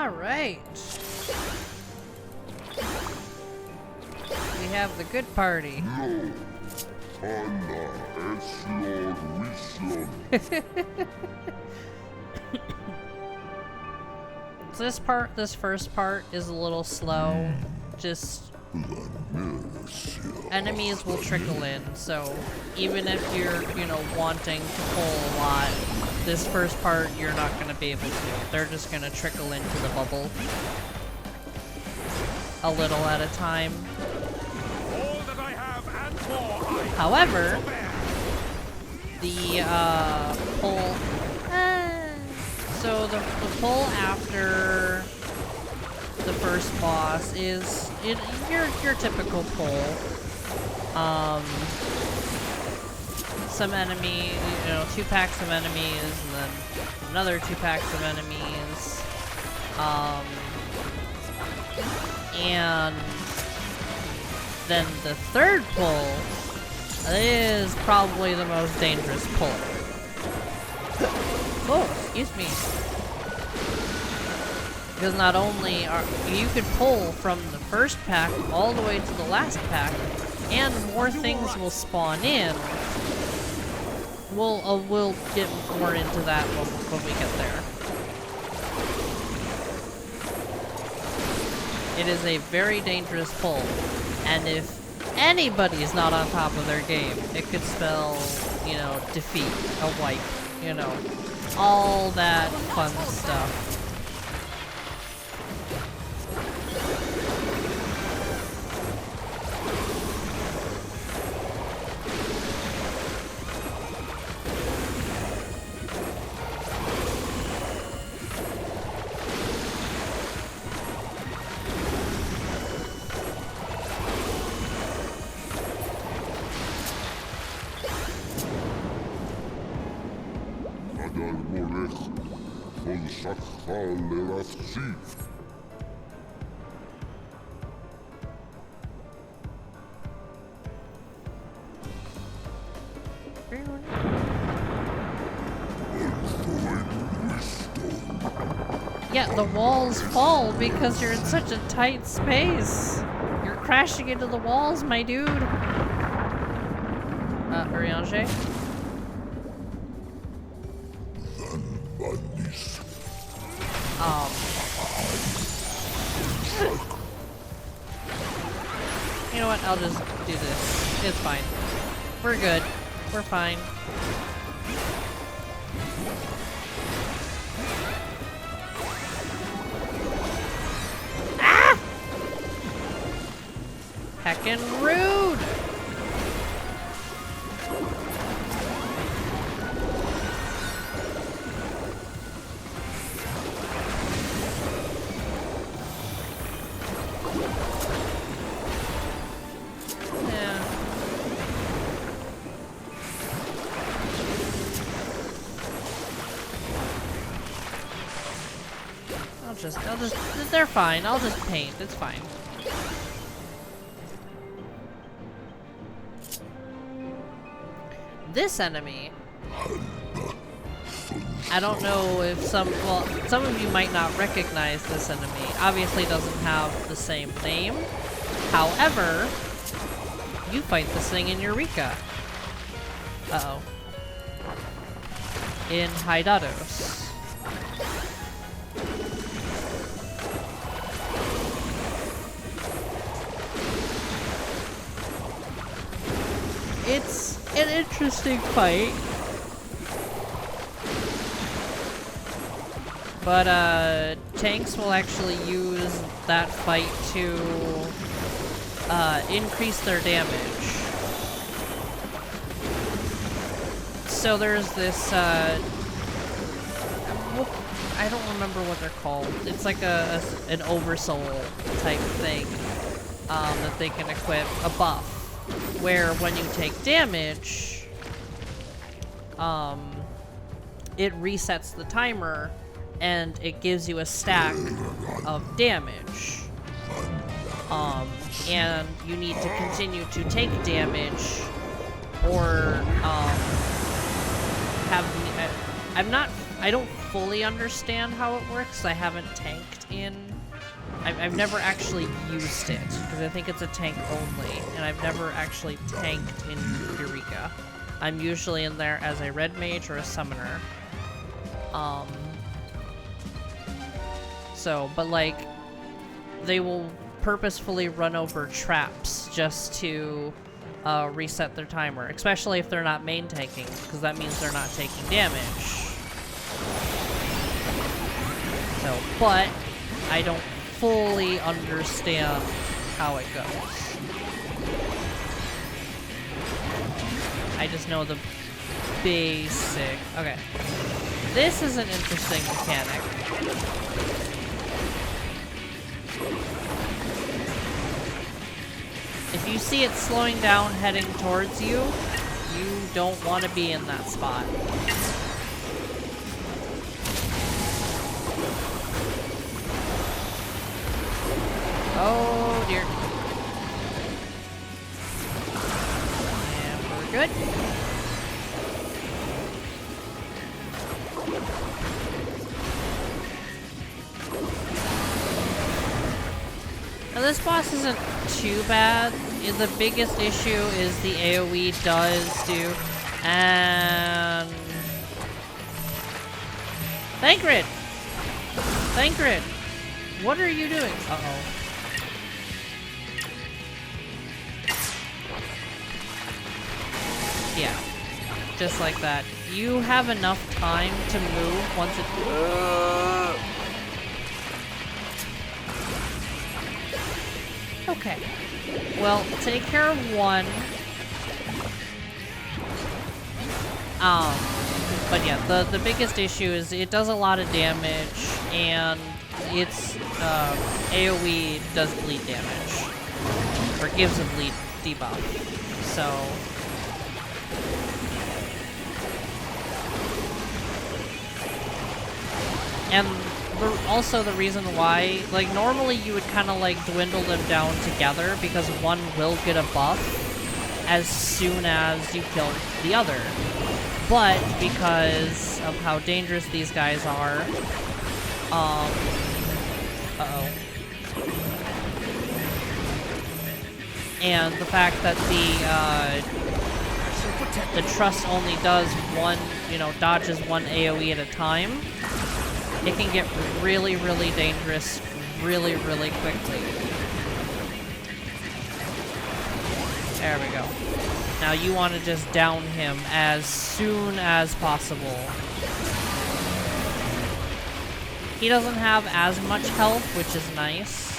Alright. We have the good party. This first part is a little slow. Just enemies will trickle in, so even if you're, you know, wanting to pull a lot, this first part you're not going to be able to. They're just going to trickle into the bubble a little at a time. However, the pull, so the pull after the first boss is your typical pull. Some enemy, you know, 2 packs of enemies, and then another 2 packs of enemies. And then the third pull is probably the most dangerous pull. Oh, excuse me. Because not only are you can pull from the first pack all the way to the last pack, and more things will spawn in. We'll get more into that when we get there. It is a very dangerous pull, and if anybody's not on top of their game, it could spell, you know, defeat, a wipe, you know, all that fun stuff. Yeah, the walls fall because you're in such a tight space. You're crashing into the walls, my dude. Urianger? You know what? I'll just do this. It's fine. We're good. We're fine. Ah! Heckin' rude! They're fine. I'll just paint. It's fine. This enemy, I don't know if some of you might not recognize this enemy. Obviously doesn't have the same name. However, you fight this thing in Eureka. Uh-oh. In Hydados. It's an interesting fight. But, tanks will actually use that fight to, increase their damage. So there's this, I don't remember what they're called. It's like an oversoul type thing, that they can equip, a buff. Where when you take damage, it resets the timer and it gives you a stack of damage. And you need to continue to take damage or have I'm I don't fully understand how it works. I haven't tanked in... I've never actually used it, because I think it's a tank only, and I've never actually tanked in Eureka. I'm usually in there as a red mage or a summoner. So, but like, they will purposefully run over traps just to reset their timer, especially if they're not main tanking, because that means they're not taking damage. So, but I don't fully understand how it goes. I just know the basic... Okay. This is an interesting mechanic. If you see it slowing down heading towards you, you don't want to be in that spot. Oh dear. And we're good. Now this boss isn't too bad. The biggest issue is the AoE does do. And... Thancred! Thancred! What are you doing? Uh-oh. Yeah. Just like that. You have enough time to move once it... Okay. Well, take care of one. But yeah, the biggest issue is it does a lot of damage, and its AoE does bleed damage. Or gives a bleed debuff. So... And also the reason why, like, normally you would kind of like dwindle them down together because one will get a buff as soon as you kill the other. But because of how dangerous these guys are, and the fact that the trust only does one, dodges one AoE at a time, it can get really, really dangerous really, really quickly. There we go. Now you want to just down him as soon as possible. He doesn't have as much health, which is nice.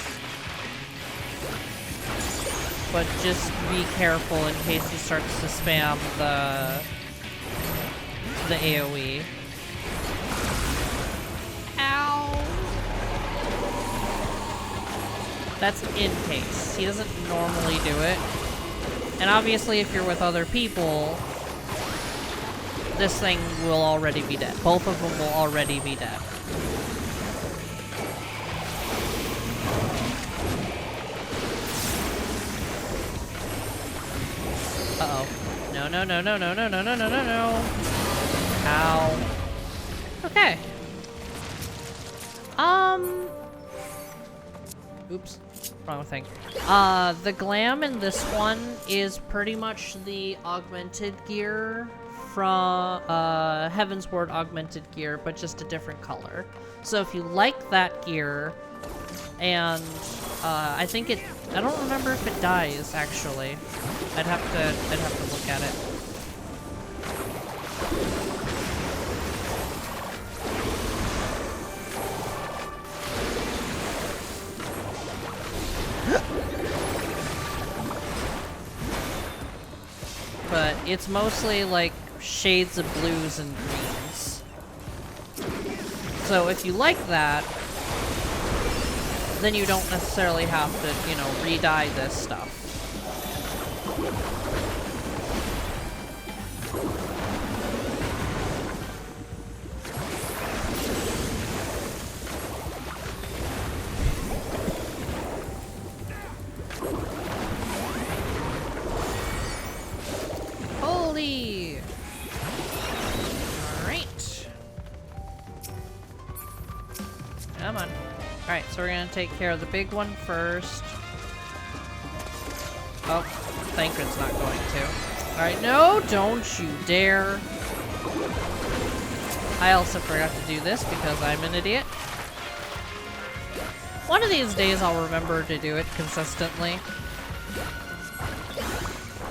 But just be careful in case he starts to spam the AoE. Ow! That's in case. He doesn't normally do it. And obviously if you're with other people, this thing will already be dead. Both of them will already be dead. Uh-oh. No, no, no, no, no, no, no, no, no, no, no. Ow. Okay. Oops. Wrong thing. The glam in this one is pretty much the augmented gear from, Heaven's Ward augmented gear, but just a different color. So if you like that gear, and, I think it, I don't remember if it dies, actually. I'd have to look at it. But it's mostly like shades of blues and greens. So if you like that, then you don't necessarily have to, re-dye this stuff. Holy! Alright. Come on. Alright, so we're gonna take care of the big one first. Oh, Thancred's not going to. Alright, no, don't you dare. I also forgot to do this because I'm an idiot. One of these days I'll remember to do it consistently.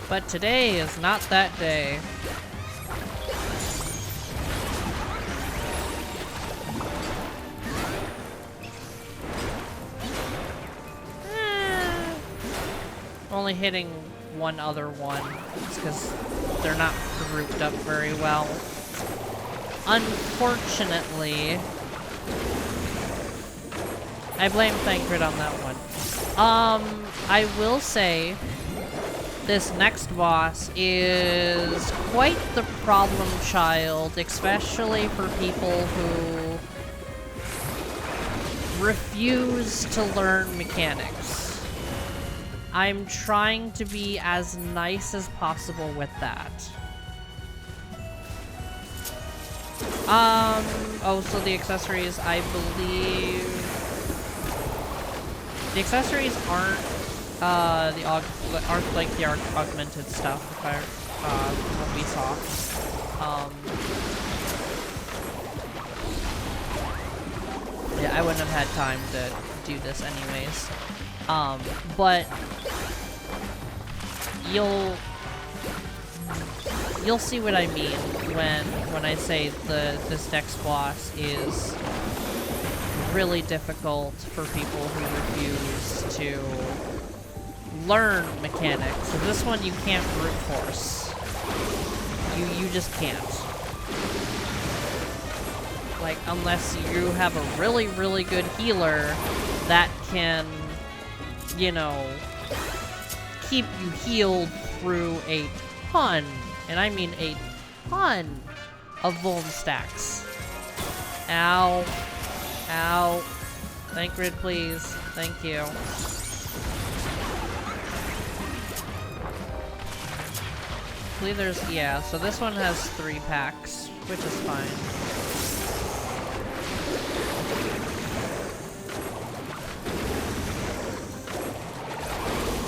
But today is not that day. Only hitting one other one. It's because they're not grouped up very well. Unfortunately, I blame Thancred on that one. I will say this next boss is quite the problem child, especially for people who refuse to learn mechanics. I'm trying to be as nice as possible with that. Oh, so the accessories, I believe... The accessories aren't, aren't like the augmented stuff, if I, what we saw. Yeah, I wouldn't have had time to do this anyways. But you'll see what I mean when I say this next boss is really difficult for people who refuse to learn mechanics. So this one you can't brute force. You just can't. Like, unless you have a really, really good healer that can, you know, keep you healed through a ton, and I mean a ton, of vuln stacks. Ow. Ow. Thancred, please. Thank you. I believe there's, yeah, so this one has 3 packs, which is fine.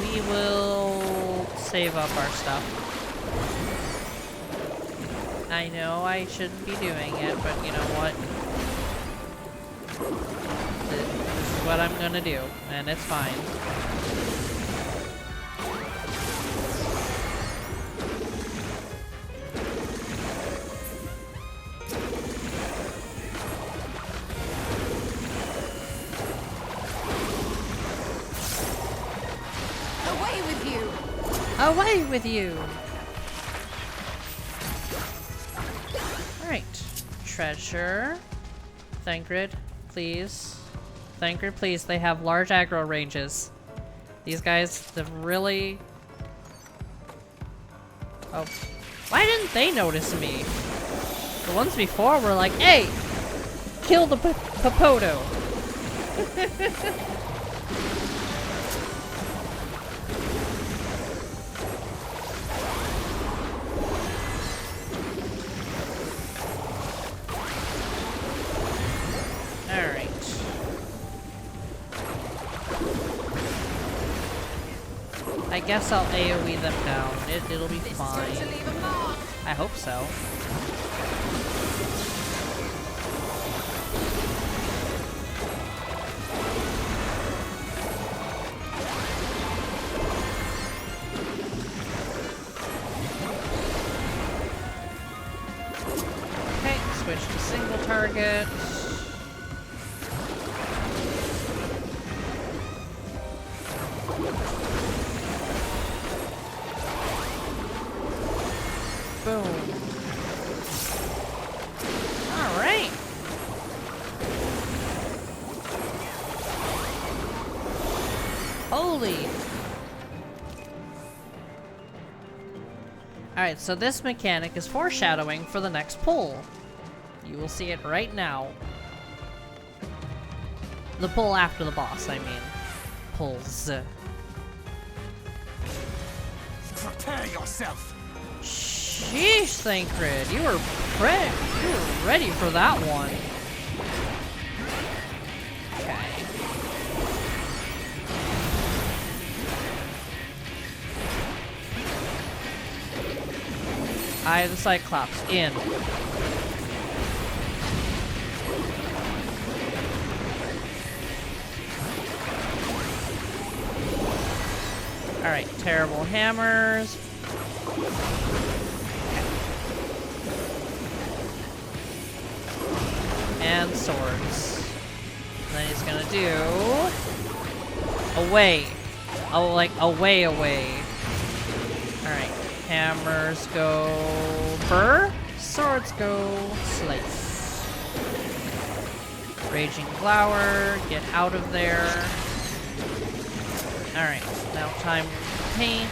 We will save up our stuff. I know I shouldn't be doing it, but you know what? This is what I'm gonna do, and it's fine. Away with you! Away with you! Alright. Treasure. Thancred, please. Thancred, please. They have large aggro ranges. These guys have really... Oh. Why didn't they notice me? The ones before were like, hey! Kill the Papoto! Alright. I guess I'll AoE them down. It'll be fine. I hope so. Okay, switch to single target. Boom. Alright. Holy. Alright, so this mechanic is foreshadowing for the next pull. You will see it right now. The pull after the boss, I mean. Pulls. Prepare yourself. Sheesh, Thancred, you were ready for that one. Okay. Eye of the Cyclops, in. Alright, terrible hammers. And swords. And then he's gonna do... away. Oh, like, away. Alright. Hammers go burr. Swords go slice. Raging Flower, get out of there. Alright, now time to paint.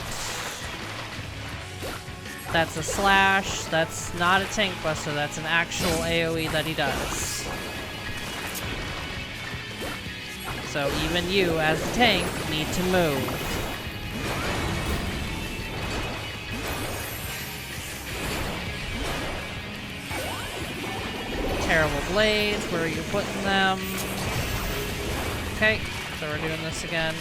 That's a slash. That's not a tank buster, that's an actual AoE that he does. So even you, as the tank, need to move. Terrible blades, where are you putting them? Okay, so we're doing this again.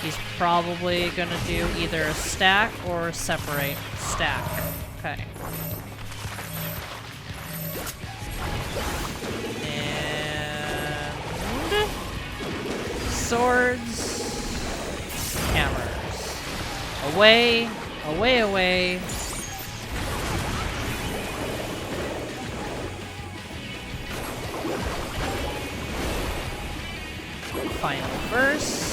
He's probably gonna do either a stack or a separate stack. Okay. And... swords. Hammers. Away. Away. Final verse.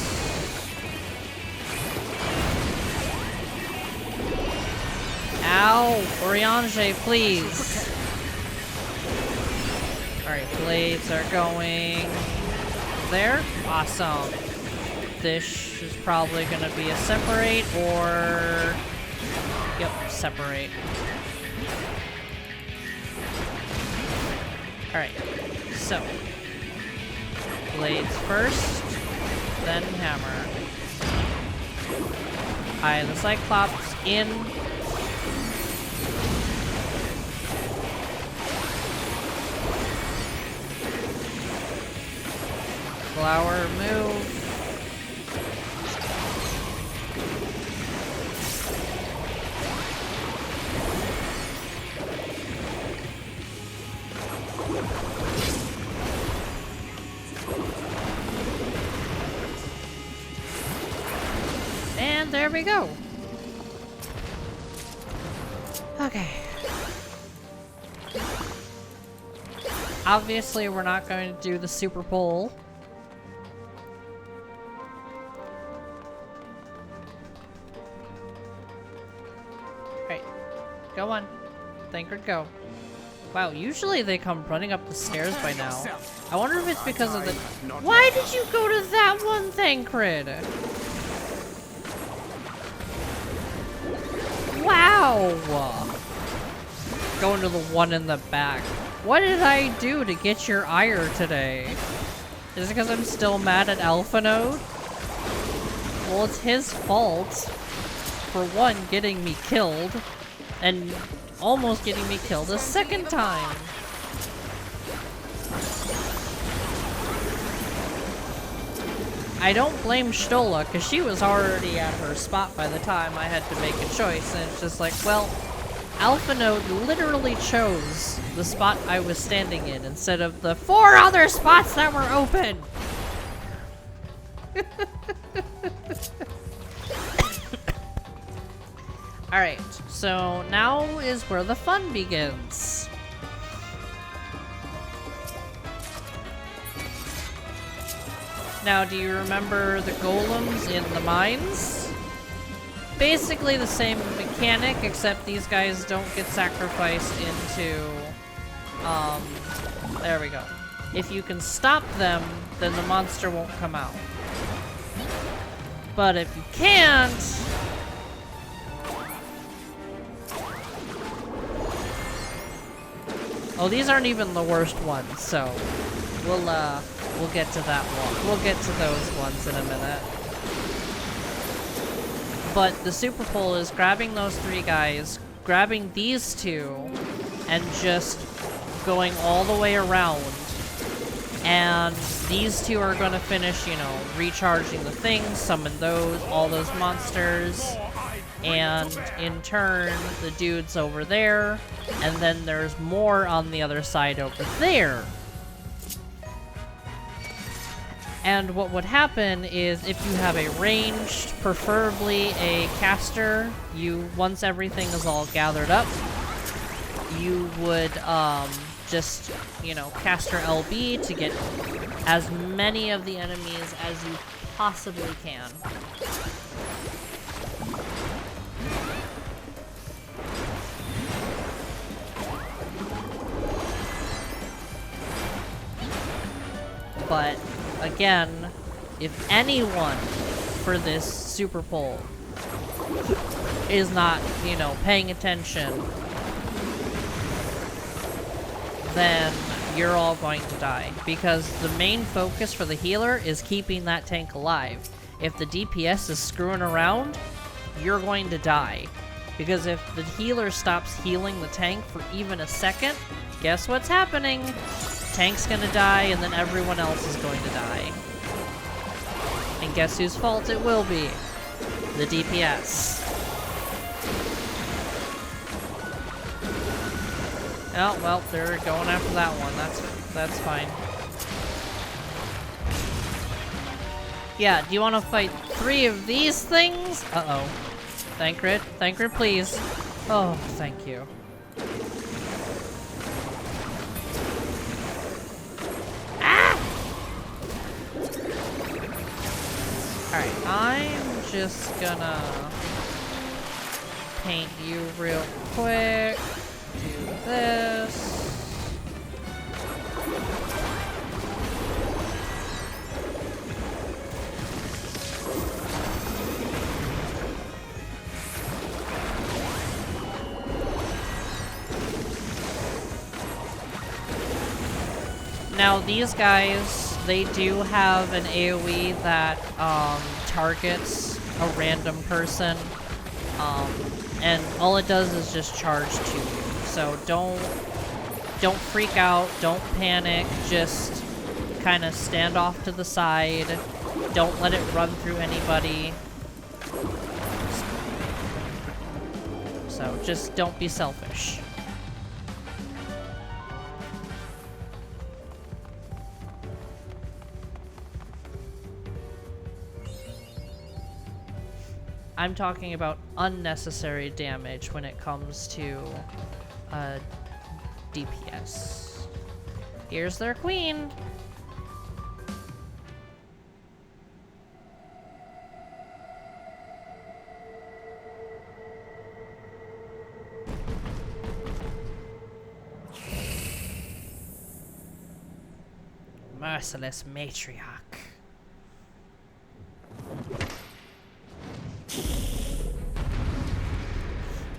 Ow! Oriange, please! Alright, blades are going there. Awesome. This is probably gonna be a separate or... yep, separate. Alright, so... blades first, then hammer. Eye of the Cyclops, in. Flower, move. And there we go. Okay. Obviously, we're not going to do the super pull. Right. Go on. Thancred, go. Wow, usually they come running up the stairs by now. I wonder if it's because of the... Why did you go to that one, Thancred? Wow! Going to the one in the back. What did I do to get your ire today? Is it because I'm still mad at Alpha Node? Well, it's his fault. For one, getting me killed. And almost getting me killed a second time. I don't blame Stola, because she was already at her spot by the time I had to make a choice, and it's just like, well, Alpha Node literally chose the spot I was standing in instead of the 4 other spots that were open! Alright, so now is where the fun begins. Now, do you remember the golems in the mines? Basically the same mechanic, except these guys don't get sacrificed into... there we go. If you can stop them, then the monster won't come out. But if you can't... oh, these aren't even the worst ones, so... we'll get to that one. We'll get to those ones in a minute. But the super pull is grabbing those 3 guys, grabbing these 2, and just going all the way around And these two are gonna finish, you know, recharging the things, summon those, all those monsters, and in turn, the dude's over there, and then there's more on the other side over there. And what would happen is if you have a ranged, preferably a caster, once everything is all gathered up, you would, just, you know, caster LB to get as many of the enemies as you possibly can. But, again, if anyone for this super poll is not, you know, paying attention, then you're all going to die. Because the main focus for the healer is keeping that tank alive. If the DPS is screwing around, you're going to die. Because if the healer stops healing the tank for even a second, guess what's happening? Tank's gonna die, and then everyone else is going to die. And guess whose fault it will be? The DPS. Oh, well, they're going after that one. That's fine. Yeah, do you want to fight 3 of these things? Uh-oh. Thancred. Thancred, please. Oh, thank you. Ah! Alright, I'm just gonna paint you real quick. Do this. Now these guys, they do have an AoE that targets a random person, and all it does is just charge to you. So don't freak out, don't panic, just kind of stand off to the side. Don't let it run through anybody. So just don't be selfish. I'm talking about unnecessary damage when it comes to DPS. Here's their queen. Merciless matriarch.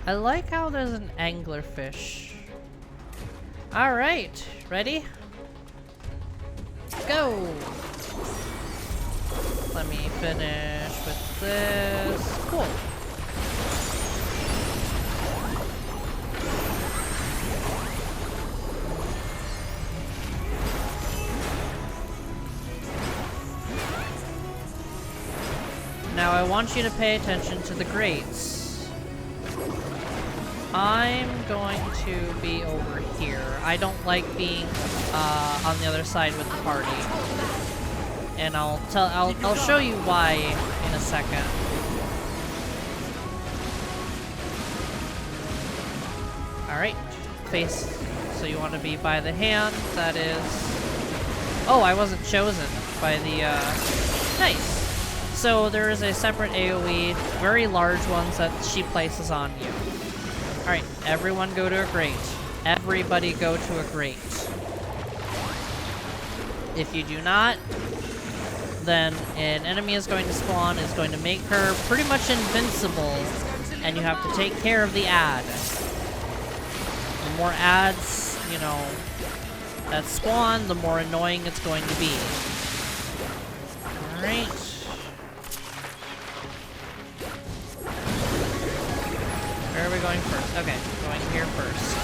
I like how there's an anglerfish. Alright, ready? Go! Let me finish with this. Cool. Now I want you to pay attention to the grates. I'm going to be over here. I don't like being on the other side with the party, and I'll show you why in a second. All right, face. So you want to be by the hand. That is. Oh, I wasn't chosen by the. Nice. So there is a separate AoE, very large ones that she places on you. Alright, everyone go to a grate. Everybody go to a grate. If you do not, then an enemy is going to spawn, is going to make her pretty much invincible, and you have to take care of the ad. The more ads, you know, that spawn, the more annoying it's going to be. Alright. Where are we going first? Okay, going here first.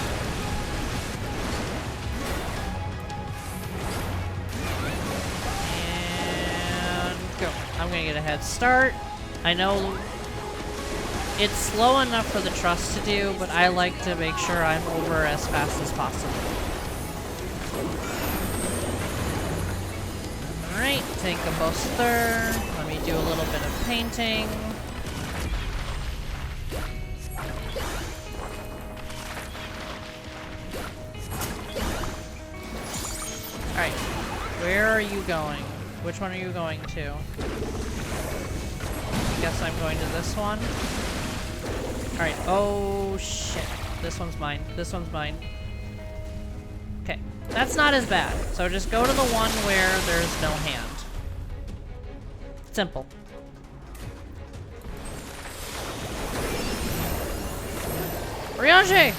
gonna get a head start. I know it's slow enough for the trust to do, but I like to make sure I'm over as fast as possible. Alright, take a booster. Let me do a little bit of painting. Alright, where are you going? Which one are you going to? I guess I'm going to this one. Alright, oh shit. This one's mine. This one's mine. Okay, that's not as bad. So just go to the one where there's no hand. Simple. Ryanje!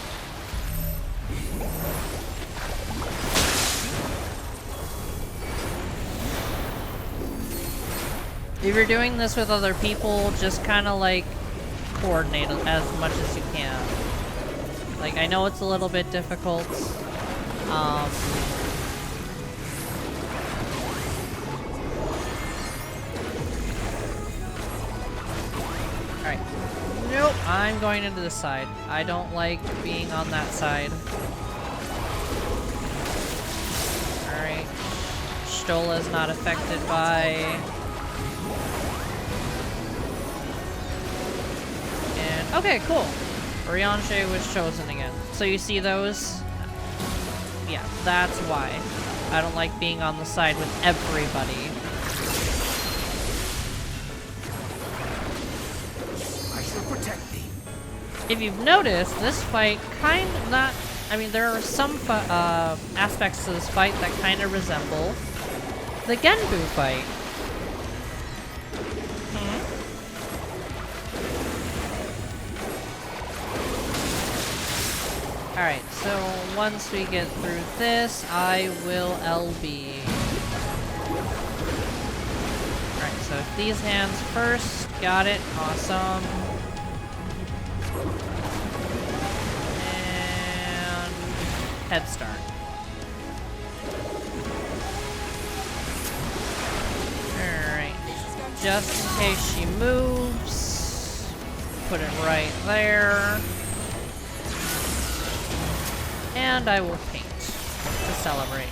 If you're doing this with other people, just kind of like coordinate as much as you can. Like, I know it's a little bit difficult. Alright. Nope, I'm going into this side. I don't like being on that side. Alright. Stola's not affected by... Okay, cool. Ryanje was chosen again. So you see those? Yeah, that's why. I don't like being on the side with everybody. I shall protect thee. If you've noticed, this fight kind of not... I mean, there are some aspects to this fight that kind of resemble the Genbu fight. Alright, so once we get through this, I will LB. Alright, so these hands first. Got it. Awesome. And head start. Alright. Just in case she moves, put it right there. And I will paint to celebrate.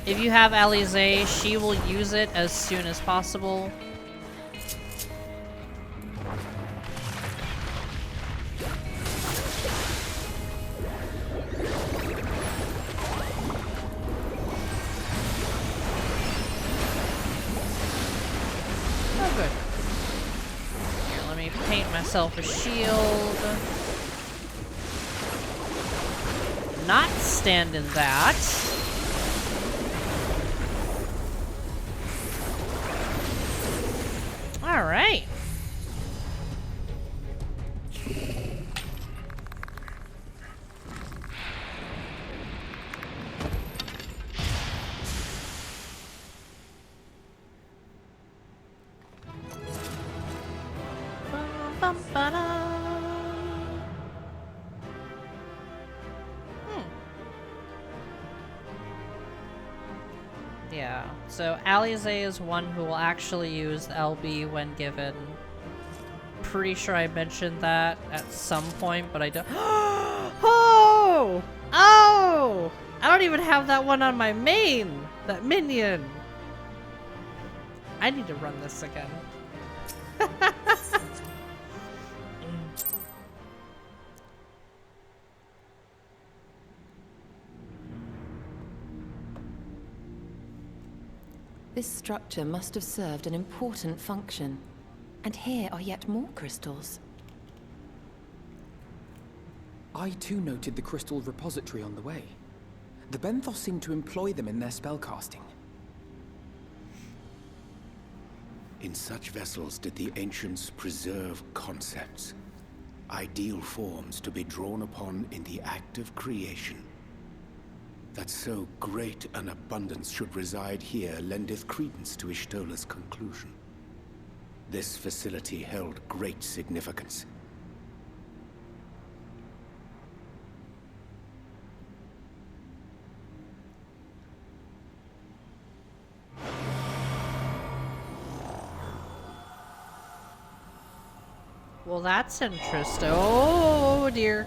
If you have Alize, she will use it as soon as possible. Oh, good. Here, let me paint myself a shield. Not stand in that. All right. Yeah, so Alize is one who will actually use the LB when given. Pretty sure I mentioned that at some point, but I don't. Oh! Oh! I don't even have that one on my main! That minion! I need to run this again. This structure must have served an important function. And here are yet more crystals. I too noted the crystal repository on the way. The Benthos seem to employ them in their spellcasting. In such vessels did the ancients preserve concepts, ideal forms to be drawn upon in the act of creation. That so great an abundance should reside here lendeth credence to Ishtola's conclusion. This facility held great significance. Well, that's interesting. Oh, dear.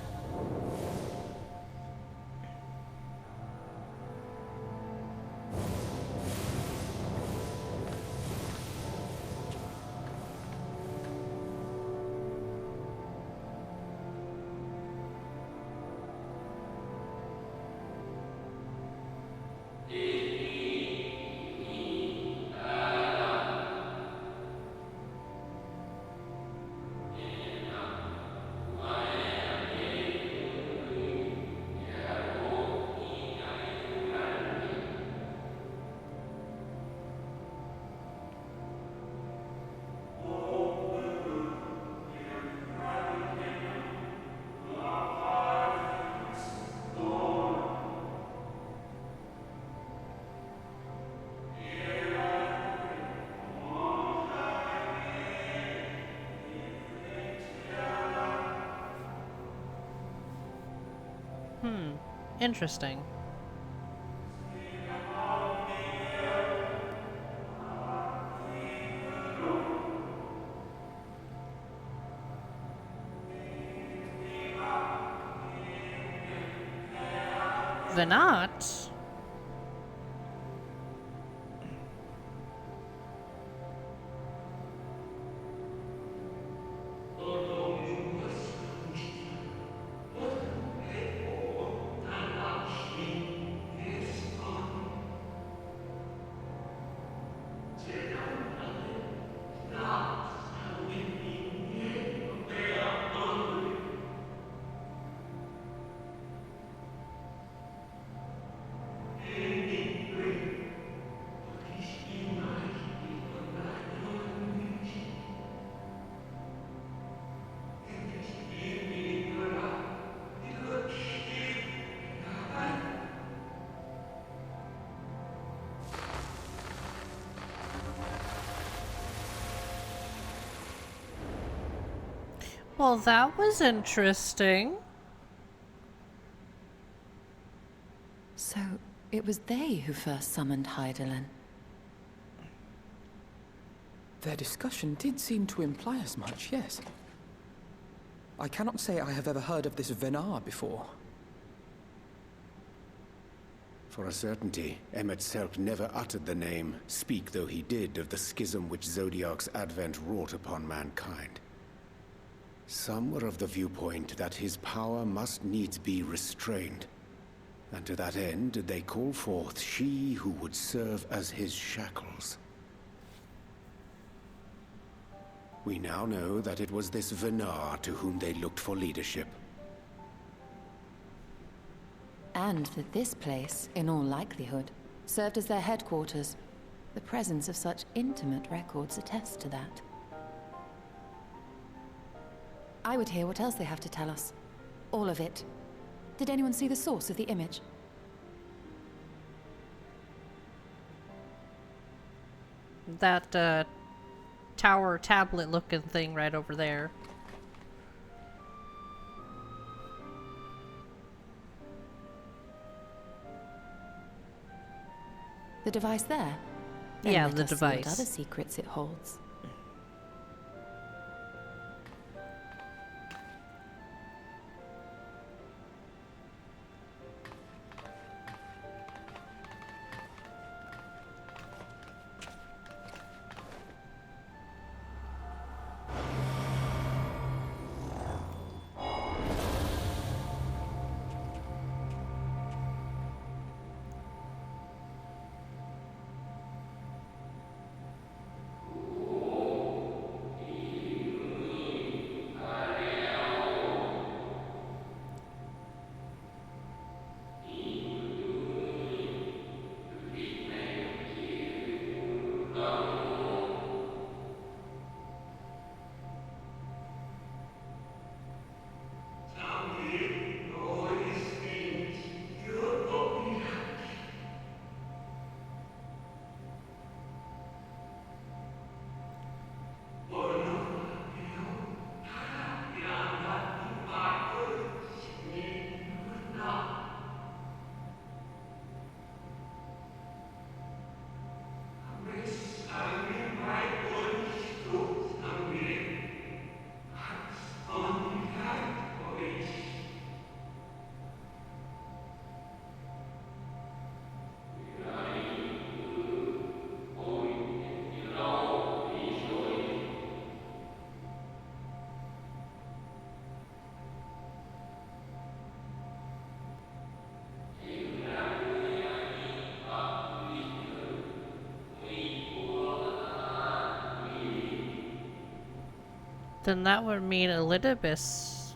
Interesting. Venat? Well, that was interesting. So, it was they who first summoned Hydaelyn. Their discussion did seem to imply as much, yes. I cannot say I have ever heard of this Venar before. For a certainty, Emmet Selk never uttered the name, speak though he did of the schism which Zodiark's advent wrought upon mankind. Some were of the viewpoint that his power must needs be restrained, and to that end did they call forth she who would serve as his shackles. We now know that it was this Venar to whom they looked for leadership. And that this place, in all likelihood, served as their headquarters. The presence of such intimate records attests to that. I would hear what else they have to tell us. All of it. Did anyone see the source of the image? That, tower tablet looking thing right over there. The device there? Then Yeah, let the us see device. what other secrets it holds. Then that would mean Elidibus.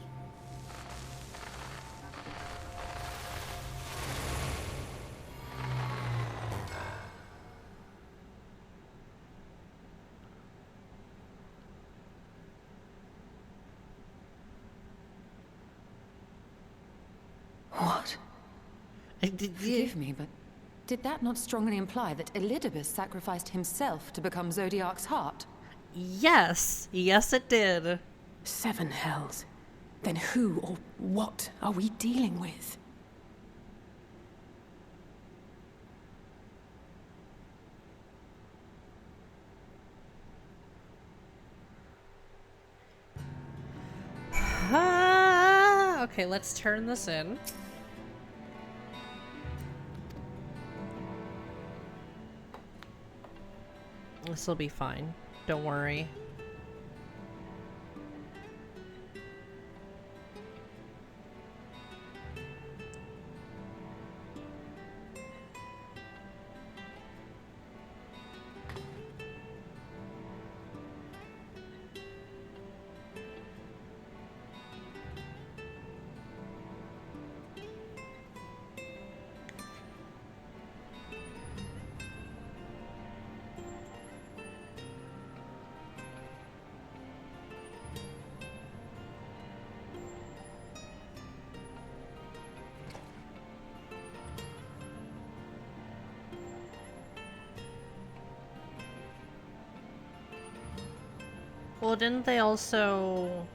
What? Forgive me, but did that not strongly imply that Elidibus sacrificed himself to become Zodiark's heart? Yes! Yes, it did. 7 hells. Then who or what are we dealing with? Okay, let's turn this in. This will be fine. Don't worry. Well, didn't they also...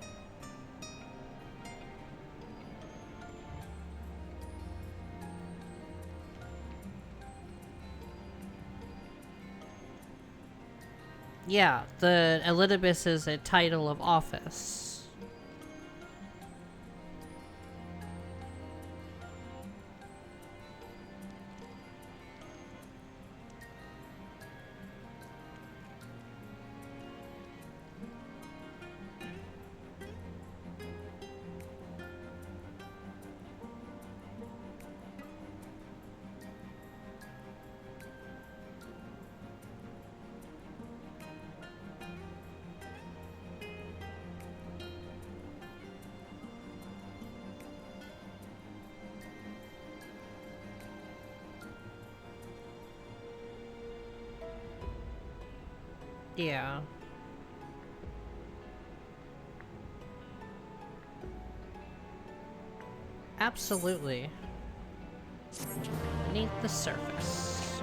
Yeah, the Elidibus is a title of office. Yeah. Absolutely. Beneath the surface.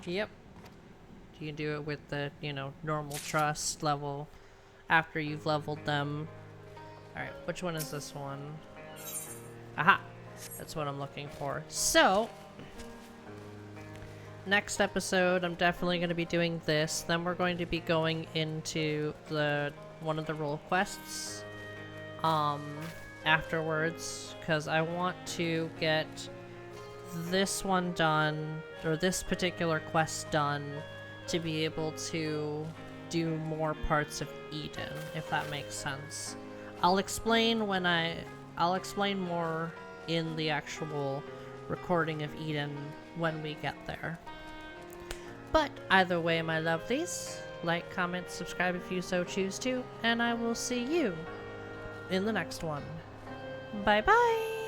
Yep. You can do it with the, you know, normal trust level after you've leveled them. Alright, which one is this one? Aha! That's what I'm looking for. So, next episode, I'm definitely going to be doing this. Then we're going to be going into one of the role quests afterwards, because I want to get this one done, or this particular quest done, to be able to do more parts of Eden, if that makes sense. I'll explain more in the actual recording of Eden when we get there. But either way, my lovelies, like, comment, subscribe if you so choose to, and I will see you in the next one. Bye bye!